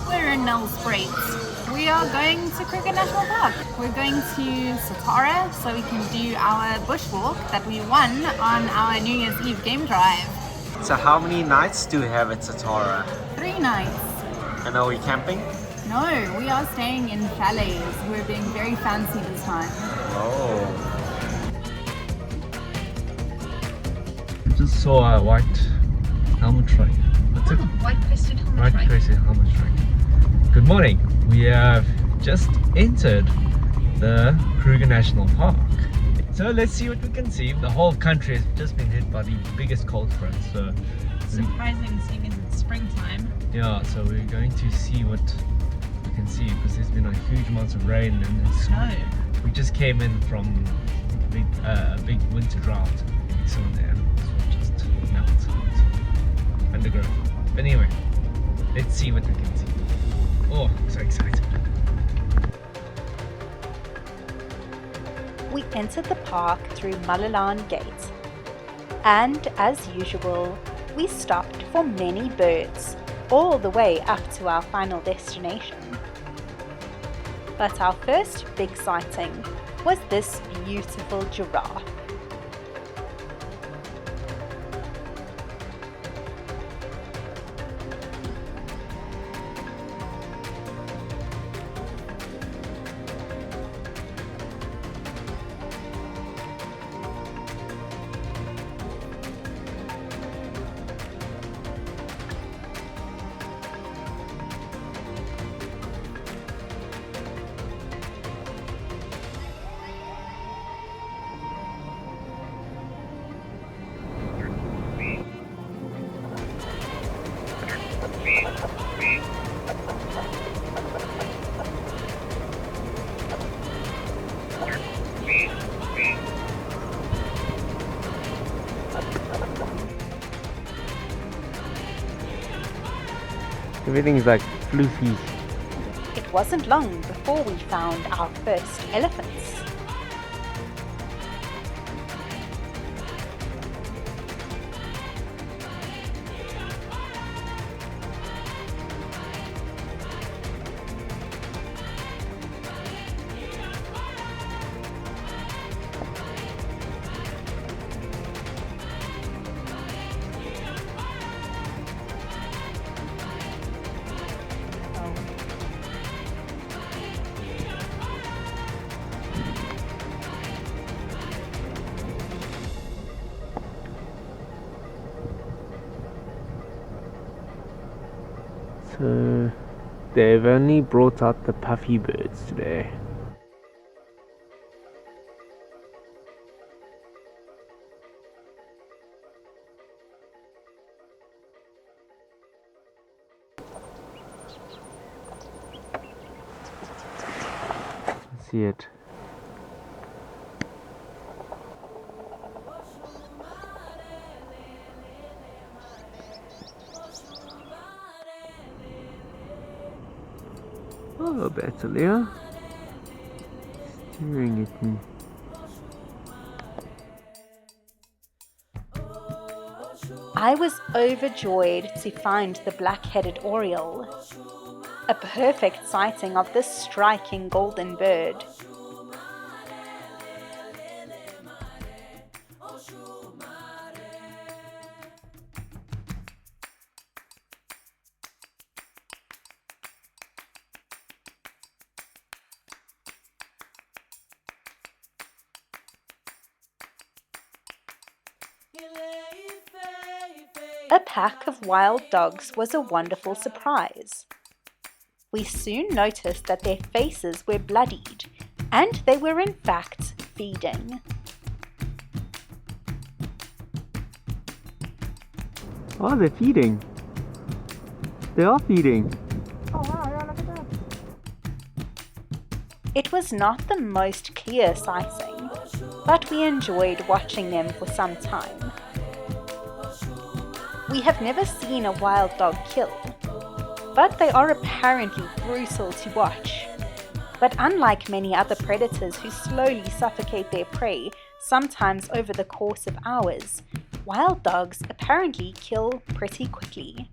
We're in Nelspruit. We are going to Kruger National Park. We're going to Satara so we can do our bushwalk that we won on our New Year's Eve game drive. So how many nights do we have at Satara? 3 nights. And are we camping? No, we are staying in chalets. We're being very fancy this time. Oh. Just saw a white helmet truck. What's it? White-crested helmet White truck. crested helmet truck. Good morning. We have just entered the Kruger National Park. So let's see what we can see. The whole country has just been hit by the biggest cold front. So Surprising seeing as it's springtime. yeah, so we're going to see what we can see because there's been a huge amount of rain and Snow. we just came in from a big winter drought. Maybe some of the animals will just melt underground. But anyway, let's see what we can see. Oh, I'm so excited. We entered the park through Malalan Gate, and as usual, we stopped for many birds all the way up to our final destination. But our first big sighting was this beautiful giraffe. Everything's like floofy. It wasn't long before we found our first elephants. So they've only brought out the puffy birds today. See it. Oh, Batalia. Staring at me. I was overjoyed to find the black-headed oriole, a perfect sighting of this striking golden bird. A pack of wild dogs was a wonderful surprise. We soon noticed that their faces were bloodied, and they were in fact feeding. Oh, they're feeding. They are feeding. Oh wow, yeah, look at that. It was not the most clear sighting, but we enjoyed watching them for some time. We have never seen a wild dog kill, but they are apparently brutal to watch. But unlike many other predators who slowly suffocate their prey, sometimes over the course of hours, wild dogs apparently kill pretty quickly.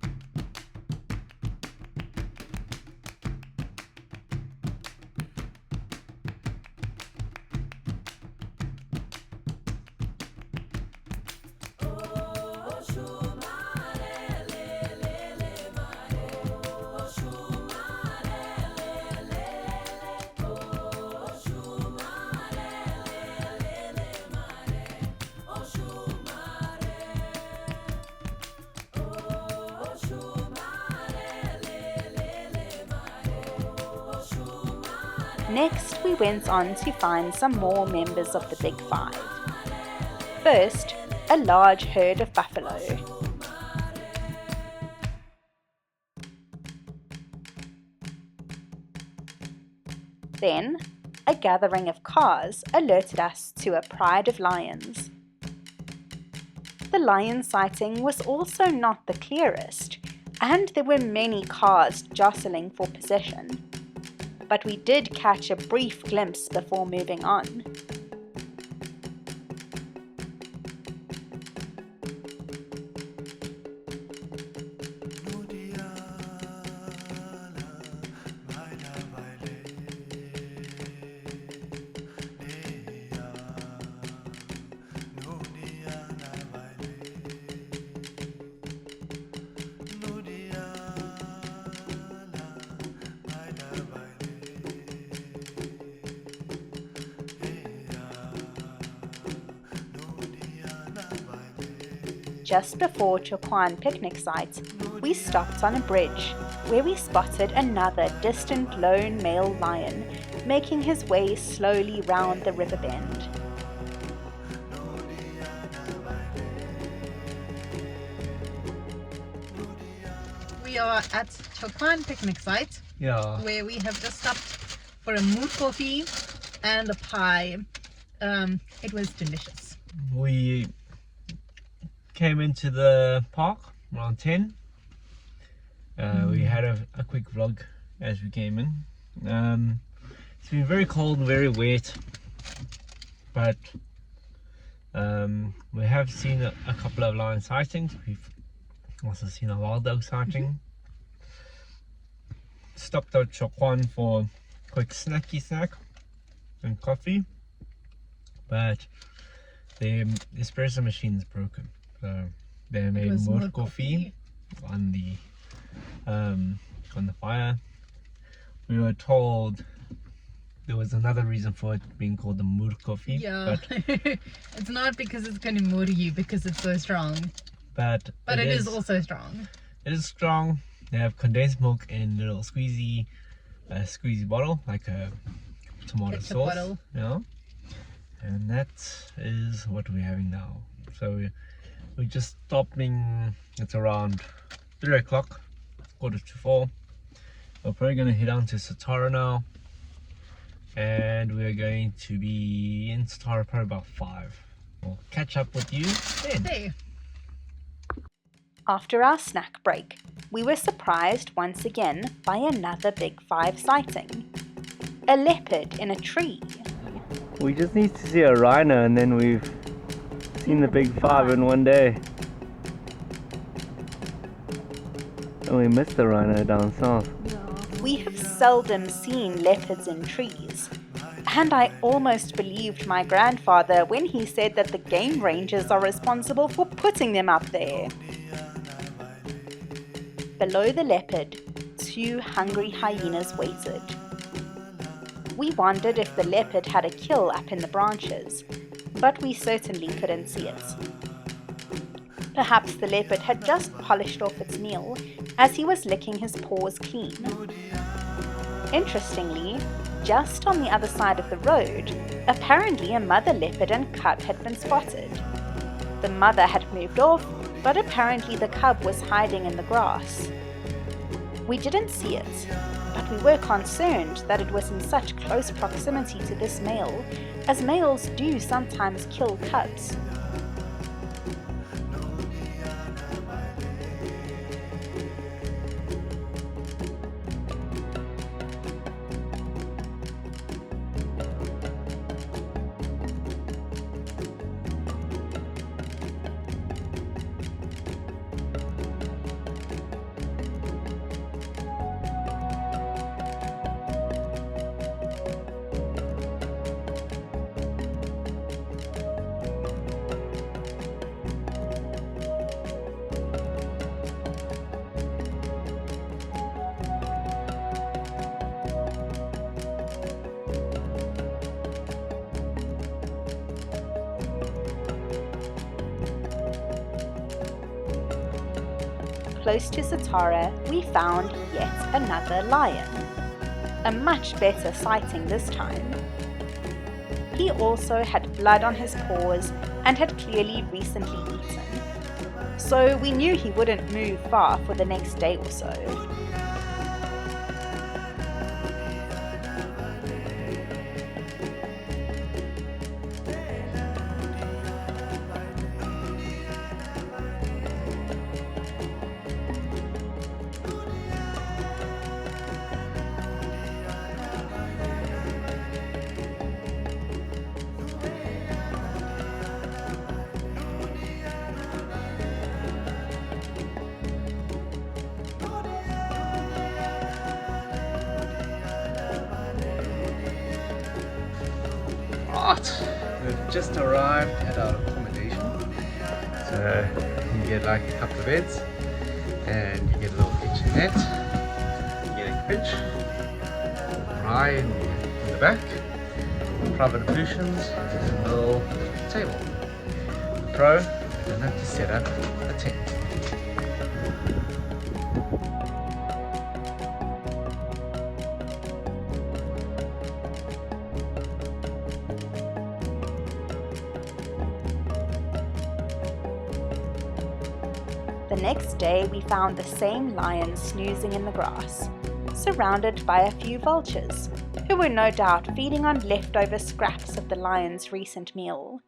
Next, we went on to find some more members of the Big Five. First, a large herd of buffalo. Then, a gathering of cars alerted us to a pride of lions. The lion sighting was also not the clearest, and there were many cars jostling for position. But we did catch a brief glimpse before moving on. Just before Tshokwane picnic site, we stopped on a bridge where we spotted another distant lone male lion making his way slowly round the river bend. We are at Tshokwane picnic site, Yeah. where we have just stopped for a mood coffee and a pie. It was delicious. We came into the park around 10. We had a quick vlog as we came in. It's been very cold and very wet, but we have seen a couple of lion sightings. We've also seen a wild dog sighting. Stopped at Tshokwane for a quick snack and coffee, but the espresso machine is broken, so they made was more more coffee on the fire. We were told there was another reason for it being called the mood coffee. Yeah, but it's not because it's going to mood you because it's so strong, but but it is also strong. It is strong. They have condensed milk in little squeezy bottle, like a tomato Ketchup sauce. bottle. Yeah. And that is what we're having now. So we're just stopping. It's around 3 o'clock, 3:45. We're probably gonna head down to Satara now, and we're going to be in Satara probably about 5. We'll catch up with you then. Hey, After our snack break, we were surprised once again by another Big Five sighting. A leopard in a tree. We just need to see a rhino and then we've seen the Big Five in one day. And we missed the rhino down south. We have seldom seen leopards in trees, and I almost believed my grandfather when he said that the game rangers are responsible for putting them up there. Below the leopard, 2 hungry hyenas waited. We wondered if the leopard had a kill up in the branches, but we certainly couldn't see it. Perhaps the leopard had just polished off its meal as he was licking his paws clean. Interestingly, just on the other side of the road, apparently a mother leopard and cub had been spotted. The mother had moved off, but apparently the cub was hiding in the grass. We didn't see it, but we were concerned that it was in such close proximity to this male, as males do sometimes kill cubs. Close to Satara, we found yet another lion. a much better sighting this time. He also had blood on his paws and had clearly recently eaten, so we knew he wouldn't move far for the next day or so. Right, we've just arrived at our accommodation. So you get like a couple of beds, and you get a little kitchenette, you get a fridge, a braai in the back, private ablutions, and a little table. The pro, you don't have to set up a tent. The next day we found the same lion snoozing in the grass, surrounded by a few vultures, who were no doubt feeding on leftover scraps of the lion's recent meal.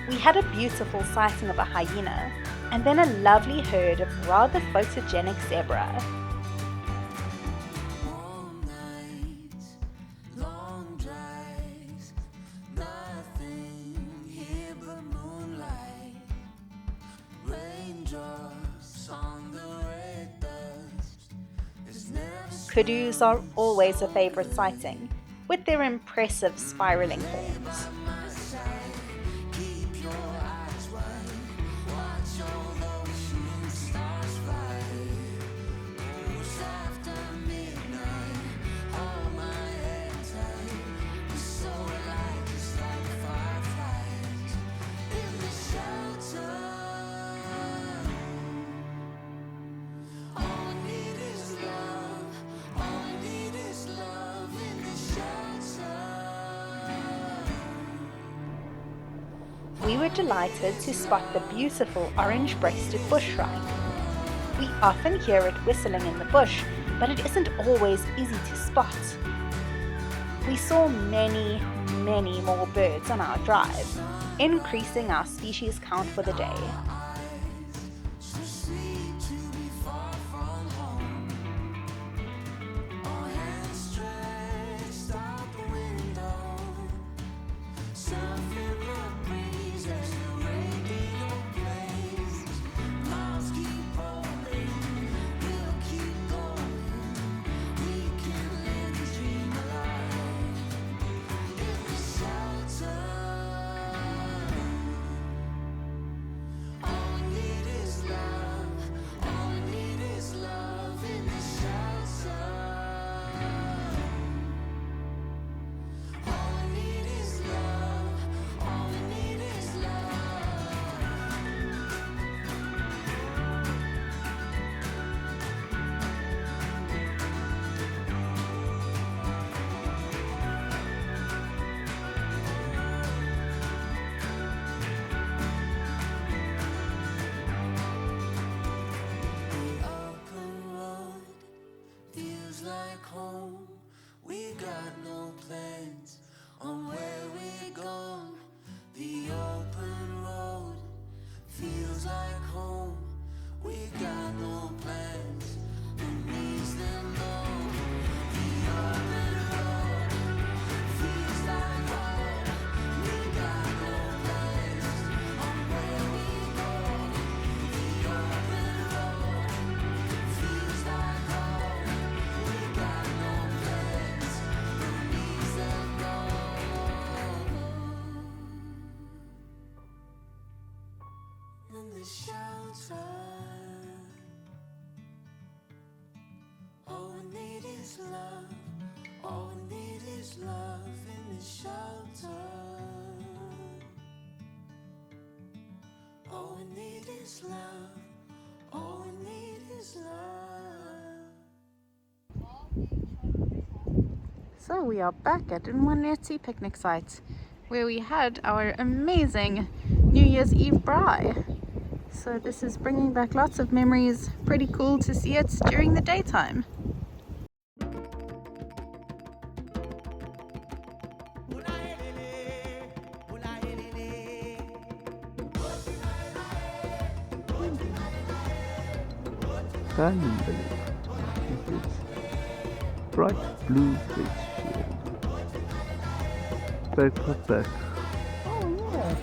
We had a beautiful sighting of a hyena, and then a lovely herd of rather photogenic zebra. Long nights, long drives, nothing here but moonlight. Raindrops on the red dust. It's never Kudus are always a favourite sighting, with their impressive spiralling horns. my side. Keep your eyes wide. Watch all those shooting stars fly. Push after midnight. Hold my head tight. We're so alike, just like fireflies in the shelter. All we need is love. All we need is love in the shelter. We were delighted to spot the beautiful orange-breasted bushwalk. We often hear it whistling in the bush, but it isn't always easy to spot. We saw many, many more birds on our drive, increasing our species count for the day. So sweet to be far from home. All hands stretched out the window. Surfing the breeze as the radio plays. Miles keep rolling, we'll keep going. We can live this dream alive in the shelter. All we need is love. All we need is love in the shelter. All we need is love. All we need is love. The open road feels like home. We got no plans on where we're going. The open road feels like home. We got no plans, but needs them know. The open road feels like home. We got no plans on where we're going. The open road feels like home. We got no plans, but needs them know. In the shelter. shelter. All we need is love. All we need is love. So we are back at Monetised picnic site where we had our amazing New Year's Eve braai. So this is bringing back lots of memories. Pretty cool to see it during the daytime. Bright blue face shield. Back. Oh yeah.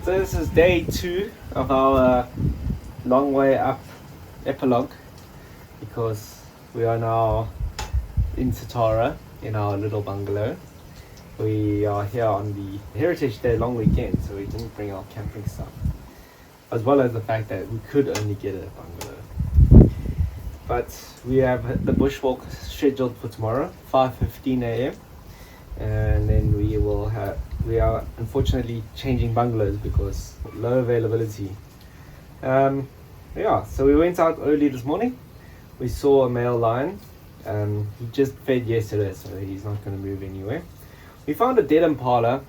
So this is day 2 of our long way up epilogue, because we are now in Satara in our little bungalow. We are here on the Heritage Day long weekend, so we didn't bring our camping stuff, as well as the fact that we could only get a bungalow. But we have the bushwalk scheduled for tomorrow, 5:15 a.m. and then we are unfortunately changing bungalows because low availability. Yeah, so we went out early this morning. We saw a male lion. He just fed yesterday, so he's not going to move anywhere. We found a dead impala.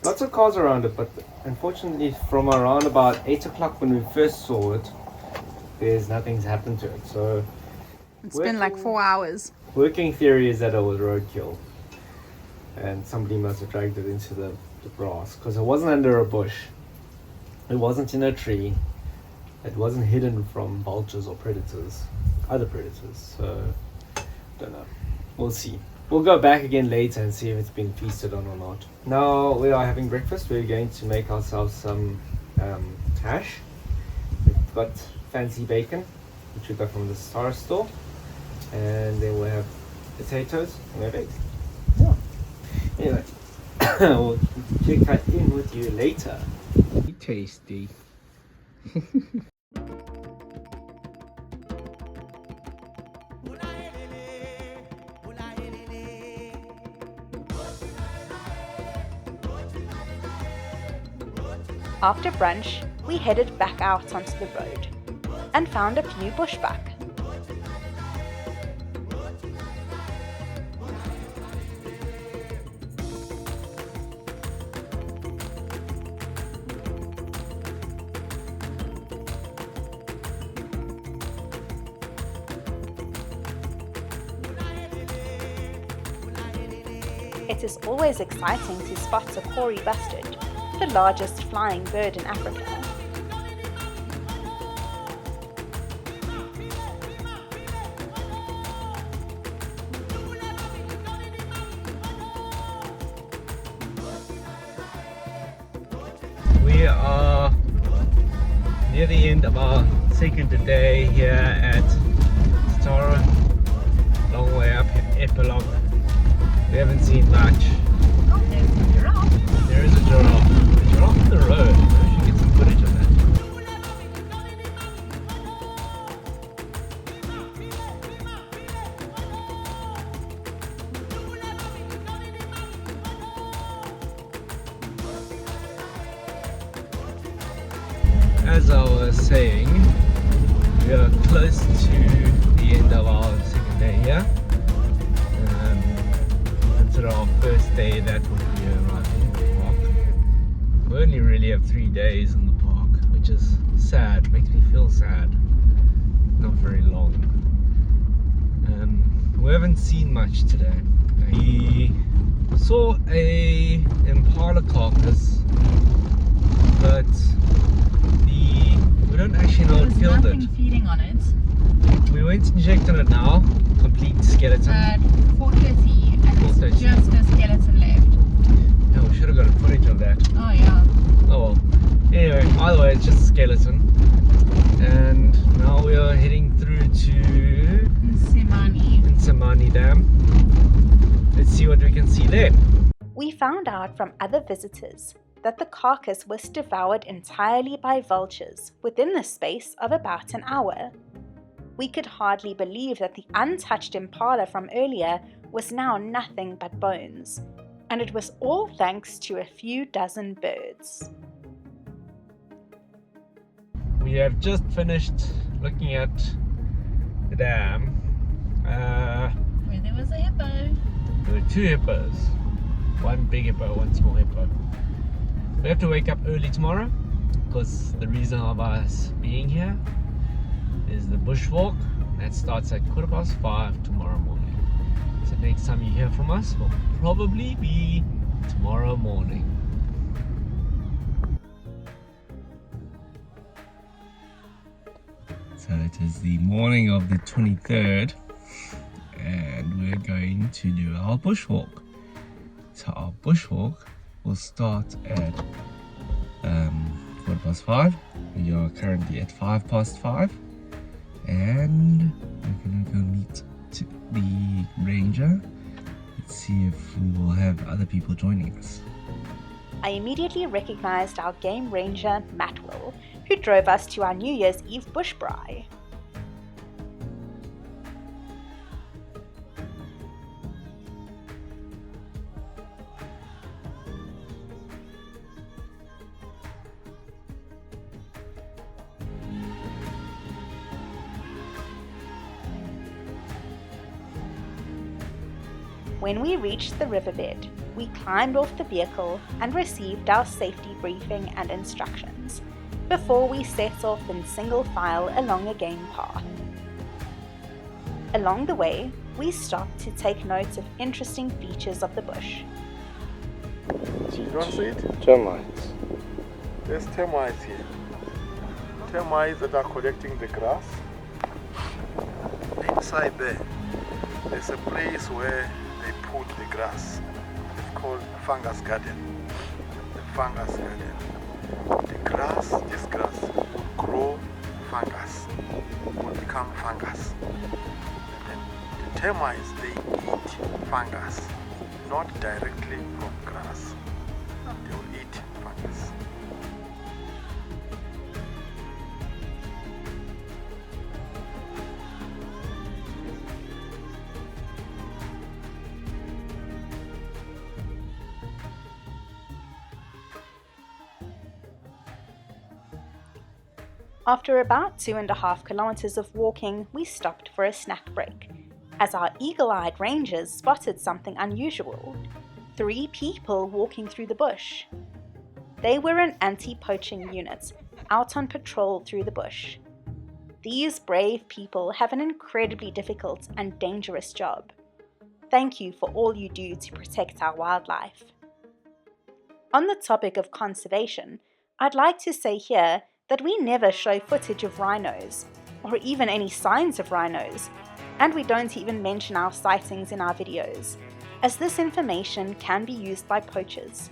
Lots of cars around it, but unfortunately from around about 8 o'clock when we first saw it, nothing's happened to it. So It's been like 4 hours. working theory is that it was roadkill, and somebody must have dragged it into the grass, because it wasn't under a bush, it wasn't in a tree, it wasn't hidden from vultures or other predators. So don't know, we'll see. We'll go back again later and see if it's been feasted on or not. Now we are having breakfast. We're going to make ourselves some hash. We've got fancy bacon, which we got from the Satara store, and then we'll have potatoes and we have eggs. Yeah. Anyway, we'll check that in with you later. Tasty. After brunch, we headed back out onto the road and found a few bushbuck. It is always exciting to spot a Kori bustard, the largest flying bird in Africa. We are near the end of our second day here at Satara. Long way up epilogue. We haven't seen much. Oh, there's a giraffe. There is a giraffe. A giraffe on the road. Maybe we should get some footage of that. As I was saying, we are close to the end of our second day here. Consider our first day that we arrived in the park. We only really have 3 days in the park, which is sad. Makes me feel sad. Not very long. We haven't seen much today. We saw a impala carcass, but we don't actually know what killed it. feeding on it We went and checked on it now. Complete skeleton. at 4:30 and 4:30. it's just a skeleton left. Yeah, we should have got a footage of that. Oh yeah. Oh well. Anyway, either way, it's just a skeleton. And now we are heading through to Semani. Dam. Let's see what we can see there. We found out from other visitors that the carcass was devoured entirely by vultures within the space of about an hour. We could hardly believe that the untouched impala from earlier was now nothing but bones, and it was all thanks to a few dozen birds. We have just finished looking at the dam. Where there was a hippo. There were two hippos. One big hippo, one small hippo. We have to wake up early tomorrow because the reason of us being here is the bushwalk that starts at 5:15 tomorrow morning. So next time you hear from us will probably be tomorrow morning. So it is the morning of the 23rd and we're going to do our bushwalk. So our bushwalk will start at 5:15. We are currently at 5:05 and we're gonna go meet the ranger. Let's see if we will have other people joining us. I immediately recognized our game ranger, Matwell, who drove us to our New Year's Eve bush braai. When we reached the riverbed, we climbed off the vehicle and received our safety briefing and instructions before we set off in single file along a game path. Along the way, we stopped to take note of interesting features of the bush. You don't see it? Termites. There's termites here. Termites that are collecting the grass. Inside there, there's a place where they put the grass. It's called fungus garden. The fungus garden. The grass, this grass, will grow fungus, will become fungus. And then the termites, they eat fungus, not directly from grass. They will eat fungus. After about 2.5 kilometers of walking, we stopped for a snack break, as our eagle-eyed rangers spotted something unusual: 3 people walking through the bush. They were an anti-poaching unit, out on patrol through the bush. These brave people have an incredibly difficult and dangerous job. Thank you for all you do to protect our wildlife. On the topic of conservation, I'd like to say here that we never show footage of rhinos, or even any signs of rhinos, and we don't even mention our sightings in our videos, as this information can be used by poachers.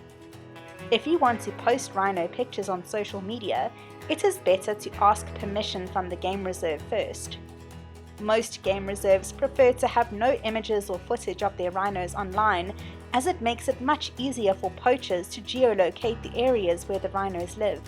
If you want to post rhino pictures on social media, it is better to ask permission from the game reserve first. Most game reserves prefer to have no images or footage of their rhinos online, as it makes it much easier for poachers to geolocate the areas where the rhinos live.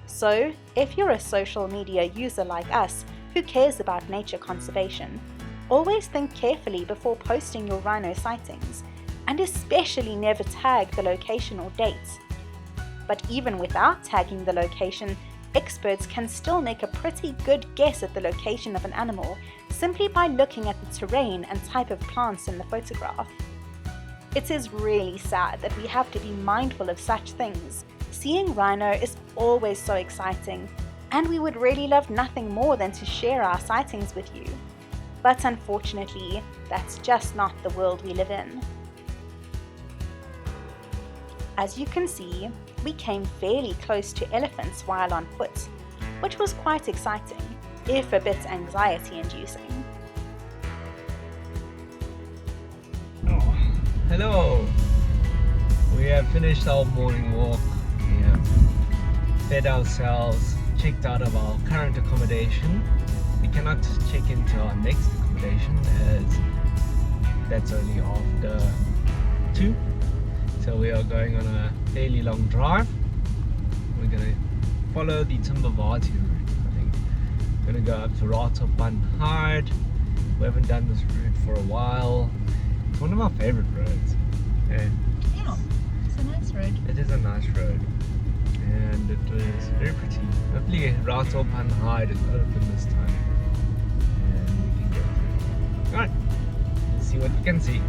So, if you're a social media user like us who cares about nature conservation, always think carefully before posting your rhino sightings, and especially never tag the location or date. But even without tagging the location, experts can still make a pretty good guess at the location of an animal simply by looking at the terrain and type of plants in the photograph. It is really sad that we have to be mindful of such things. Seeing rhino is always so exciting, and we would really love nothing more than to share our sightings with you. But unfortunately, that's just not the world we live in. As you can see, we came fairly close to elephants while on foot, which was quite exciting, if a bit anxiety-inducing. Oh, hello! We have finished our morning walk. We have fed ourselves, checked out of our current accommodation. We cannot check into our next accommodation as that's only after 2. So we are going on a fairly long drive. We're going to follow the Timbervati route, I think. We're going to go up to Raatepan. We haven't done this route for a while. It's one of our favorite roads. Yeah, it's a nice road. It is a nice road. And it was very pretty. Hopefully Raatepan is open this time. And we can go through. Alright, let's see what we can see.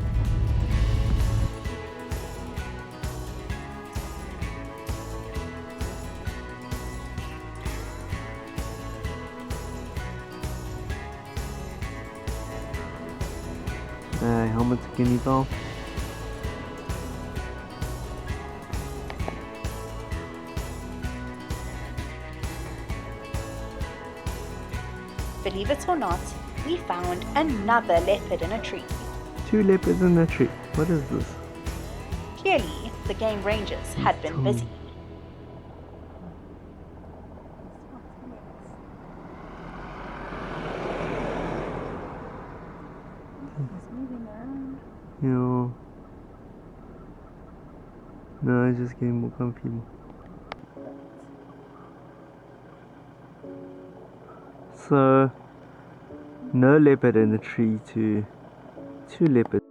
Helmet skinny ball. Believe it or not, we found another leopard in a tree. 2 leopards in a tree. What is this? Clearly, the game rangers had been busy. Yeah. No, it's just getting more comfortable. So, no leopard in the tree to 2 leopards.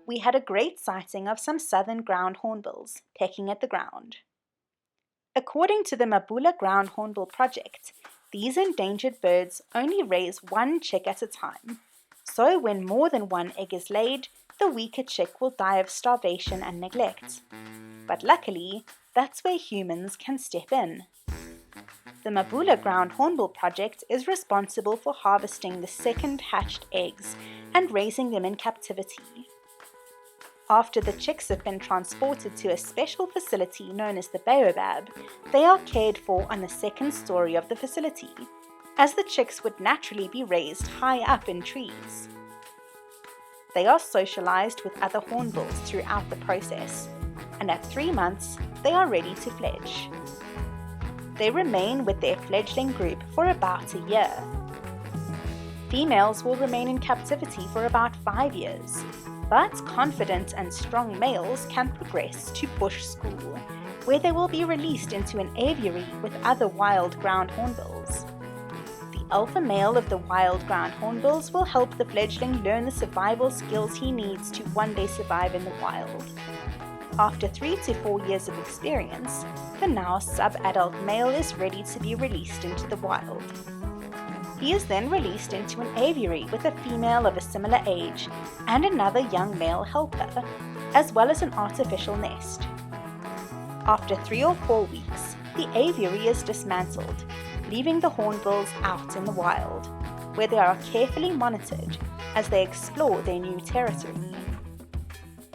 We had a great sighting of some southern ground hornbills pecking at the ground. According to the Mabula Ground Hornbill Project, these endangered birds only raise 1 chick at a time, so when more than 1 egg is laid, the weaker chick will die of starvation and neglect. But luckily, that's where humans can step in. The Mabula Ground Hornbill Project is responsible for harvesting the second hatched eggs and raising them in captivity. After the chicks have been transported to a special facility known as the Baobab, they are cared for on the 2nd story of the facility, as the chicks would naturally be raised high up in trees. They are socialized with other hornbills throughout the process, and at 3 months, they are ready to fledge. They remain with their fledgling group for about a year. Females will remain in captivity for about 5 years, but confident and strong males can progress to bush school, where they will be released into an aviary with other wild ground hornbills. The alpha male of the wild ground hornbills will help the fledgling learn the survival skills he needs to one day survive in the wild. After 3 to 4 years of experience, the now sub-adult male is ready to be released into the wild. He is then released into an aviary with a female of a similar age and another young male helper, as well as an artificial nest. After 3 or 4 weeks, the aviary is dismantled, leaving the hornbills out in the wild, where they are carefully monitored as they explore their new territory.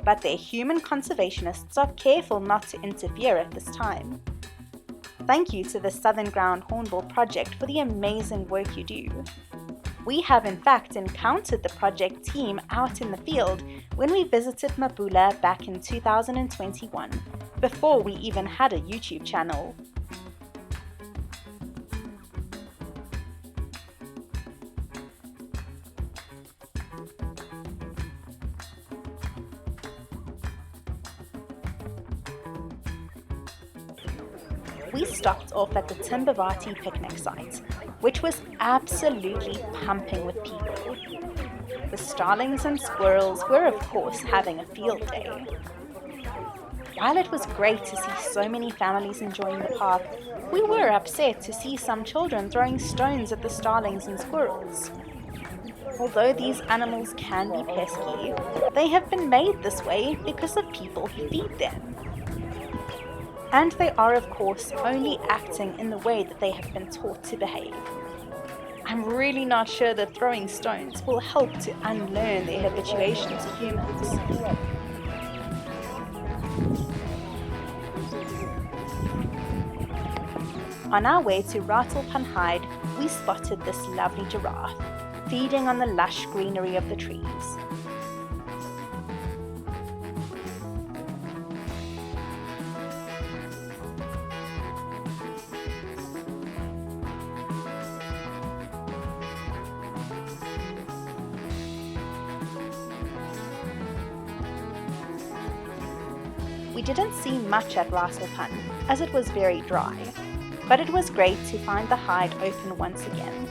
But their human conservationists are careful not to interfere at this time. Thank you to the Southern Ground Hornbill Project for the amazing work you do. We have in fact encountered the project team out in the field when we visited Mabula back in 2021, before we even had a YouTube channel. We stopped off at the Timbervati picnic site, which was absolutely pumping with people. The starlings and squirrels were of course having a field day. While it was great to see so many families enjoying the park, we were upset to see some children throwing stones at the starlings and squirrels. Although these animals can be pesky, they have been made this way because of people who feed them. And they are of course only acting in the way that they have been taught to behave. I'm really not sure that throwing stones will help to unlearn their habituation to humans. On our way to Rattlepunhide, we spotted this lovely giraffe, feeding on the lush greenery of the trees. We didn't see much at Rattlepun, as it was very dry, but it was great to find the hide open once again.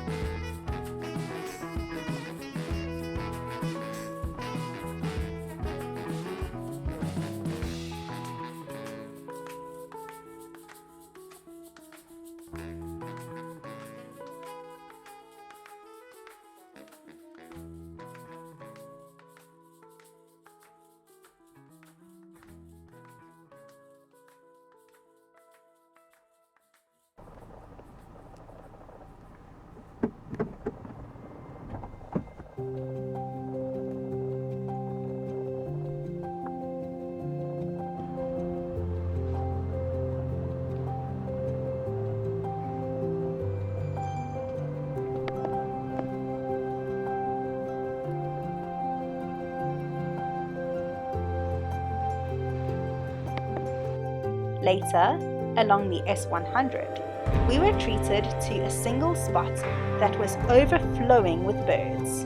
Later, along the S100, we were treated to a single spot that was overflowing with birds.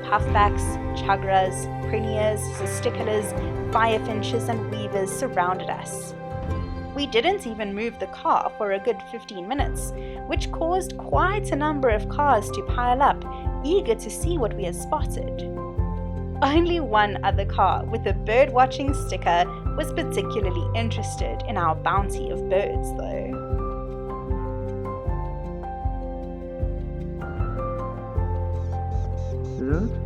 Puffbacks, chugras, prinias, cisticolas, firefinches and weavers surrounded us. We didn't even move the car for a good 15 minutes, which caused quite a number of cars to pile up, eager to see what we had spotted. Only one other car with a bird-watching sticker was particularly interested in our bounty of birds, though. Is it?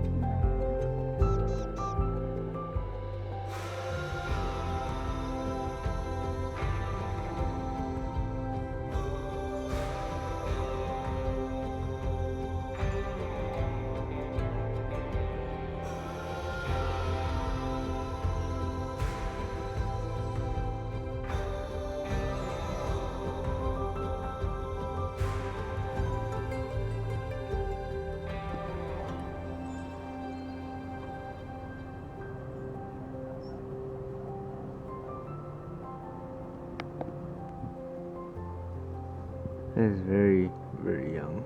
It is very, very young.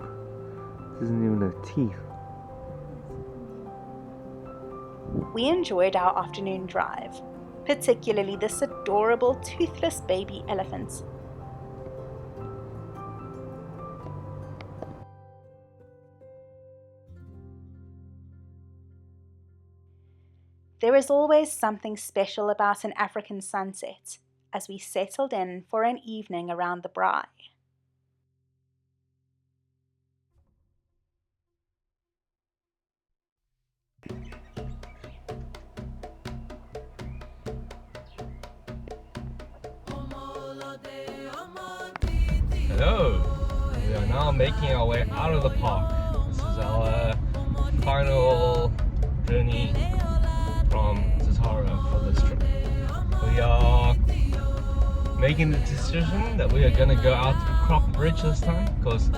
It doesn't even have teeth. We enjoyed our afternoon drive, particularly this adorable toothless baby elephant. There is always something special about an African sunset as we settled in for an evening around the braai. Hello! We are now making our way out of the park. This is our final journey from Satara for this trip. We are making the decision that we are going to go out through Crop Bridge this time, because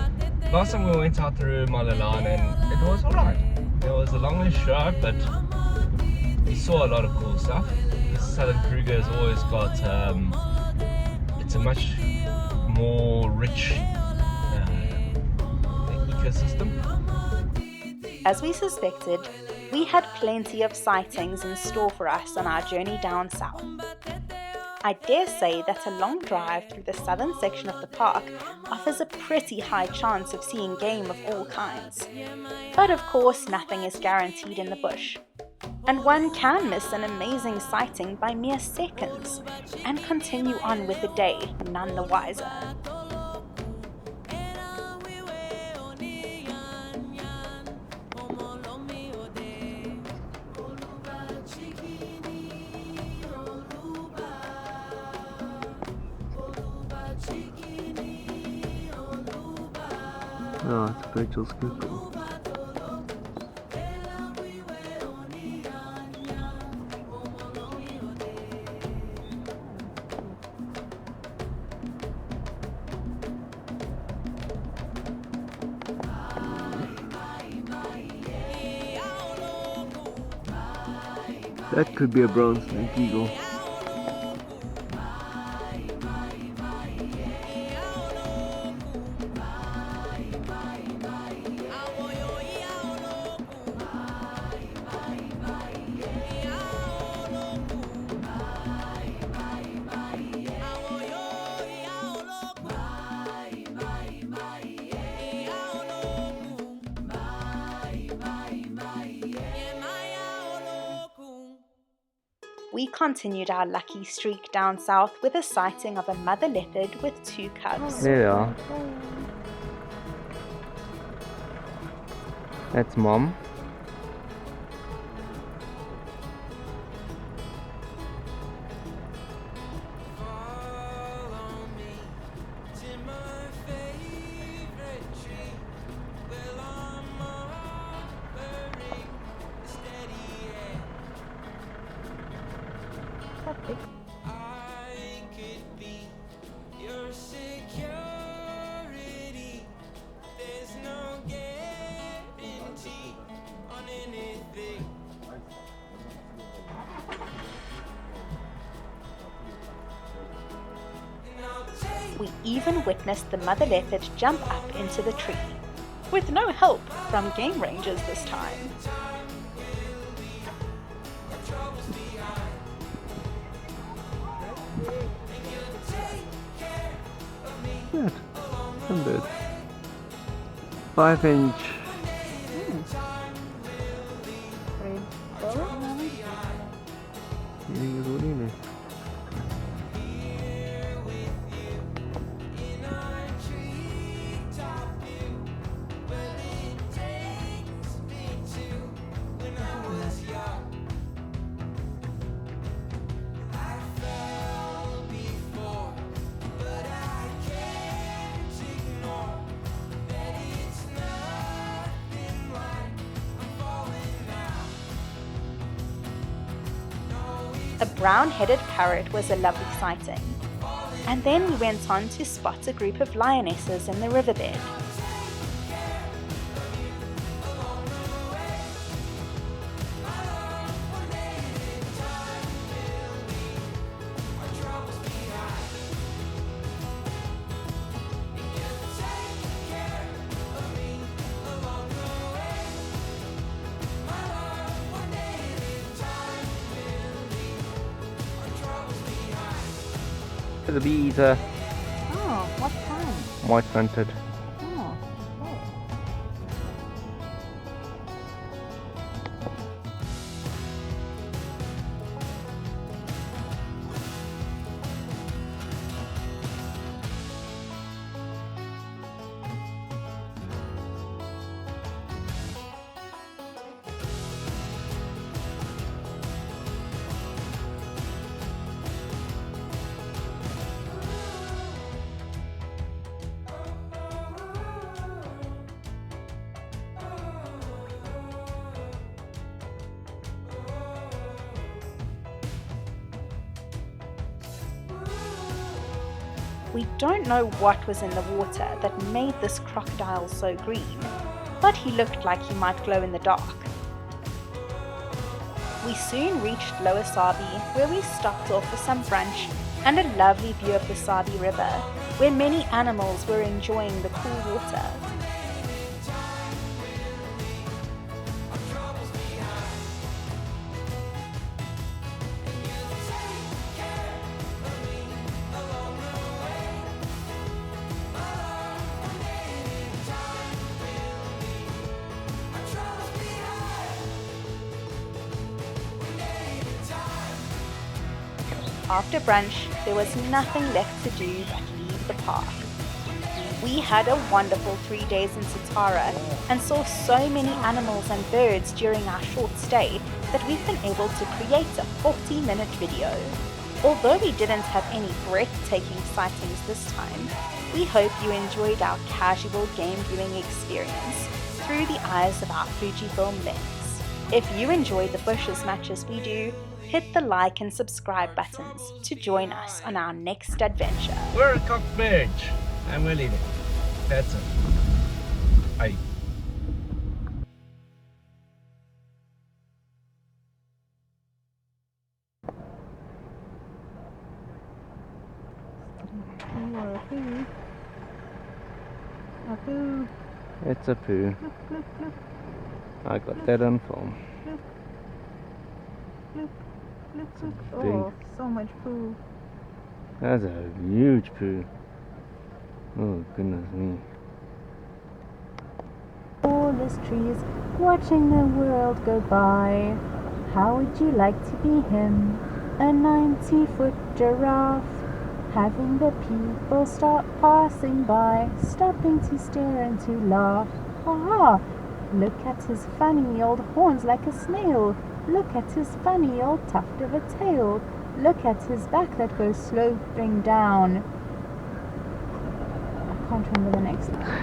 last time we went out through Malalan and it was alright. It was a longish drive, but we saw a lot of cool stuff. The Southern Kruger has always got, it's a much more rich ecosystem. As we suspected, we had plenty of sightings in store for us on our journey down south. I dare say that a long drive through the southern section of the park offers a pretty high chance of seeing game of all kinds. But of course, nothing is guaranteed in the bush. And one can miss an amazing sighting by mere seconds and continue on with the day none the wiser. Oh, it's Rachel's scooping. That could be a brown snake eagle. We continued our lucky streak down south with a sighting of a mother leopard with 2 cubs. There they are. That's Mom. We even witnessed the mother leopard jump up into the tree, with no help from game rangers this time. Good. Some bird. 5-inch. A brown-headed parrot was a lovely sighting. And then we went on to spot a group of lionesses in the riverbed. The bee eater, Oh, what kind? white fronted. Oh, okay. We don't know what was in the water that made this crocodile so green, but he looked like he might glow in the dark. We soon reached Lower Sabi, where we stopped off for some brunch and a lovely view of the Sabi River, where many animals were enjoying the cool water. After brunch, there was nothing left to do but leave the park. We had a wonderful 3 days in Satara and saw so many animals and birds during our short stay that we've been able to create a 40-minute video. Although we didn't have any breathtaking sightings this time, we hope you enjoyed our casual game viewing experience through the eyes of our Fujifilm lens. If you enjoy the bush as much as we do, hit the like and subscribe buttons to join us on our next adventure. We're at Cockbridge and we're leaving. That's it. Bye. A poo. It's a poo. I got that on film. Oh, so much poo. That's a huge poo. Oh goodness me. Tallest trees, watching the world go by. How would you like to be him? A 90-foot giraffe. Having the people start passing by, stopping to stare and to laugh. Aha! Look at his funny old horns like a snail. Look at his funny old tuft of a tail. Look at his back that goes sloping down. I can't remember the next line.